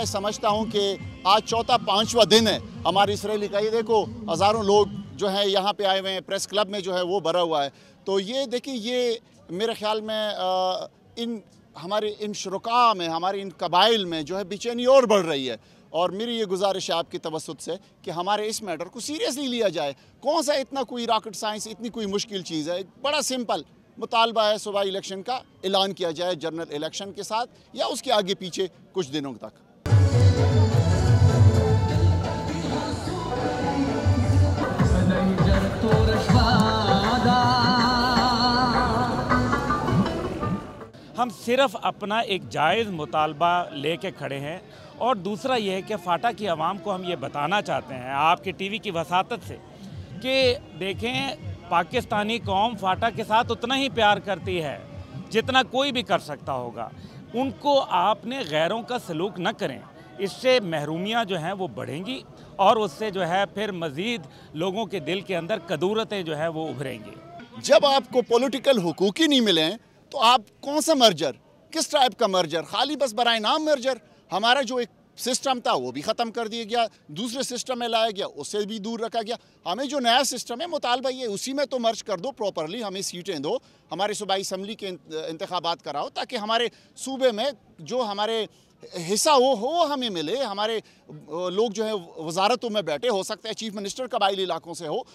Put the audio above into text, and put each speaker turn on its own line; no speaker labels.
मैं समझता हूँ कि आज चौथा पाँचवा दिन है हमारी इस रैली का। ये देखो हज़ारों लोग जो है यहाँ पे आए हुए हैं, प्रेस क्लब में जो है वो भरा हुआ है। तो ये देखिए, ये मेरे ख्याल में हमारे इन शुरका में, हमारे इन कबाइल में जो है बेचैनी और बढ़ रही है। और मेरी ये गुजारिश है आपकी तवस्सुत से कि हमारे इस मैटर को सीरियसली लिया जाए। कौन सा इतना कोई रॉकेट साइंस, इतनी कोई मुश्किल चीज़ है? बड़ा सिंपल मुतालबा है, सूबाई इलेक्शन का ऐलान किया जाए जनरल इलेक्शन के साथ या उसके आगे पीछे कुछ दिनों तक।
हम सिर्फ अपना एक जायज़ मुतालबा लेके खड़े हैं और दूसरा ये है कि फाटा की आवाम को हम ये बताना चाहते हैं आपके टीवी की वसातत से कि देखें, पाकिस्तानी कौम फाटा के साथ उतना ही प्यार करती है जितना कोई भी कर सकता होगा। उनको आपने गैरों का सलूक न करें, इससे महरूमियाँ जो हैं वो बढ़ेंगी और उससे जो है फिर मज़ीद लोगों के दिल के अंदर कदूरतें जो है वो उभरेंगी।
जब आपको पॉलिटिकल हुकूक ही नहीं मिले तो आप कौन सा मर्जर, किस टाइप का मर्जर? खाली बस बराए नाम मर्जर। हमारा जो एक सिस्टम था वो भी ख़त्म कर दिया गया, दूसरे सिस्टम में लाया गया, उससे भी दूर रखा गया। हमें जो नया सिस्टम है मुतालबा ये उसी में तो मर्ज कर दो प्रॉपरली, हमें सीटें दो, हमारे सूबाई असम्बली के इंतखाबात कराओ ताकि हमारे सूबे में जो हमारे हिस्सा हो हमें मिले। हमारे लोग जो है वजारतों में बैठे, हो सकता है चीफ मिनिस्टर कबाइली इलाकों से हो।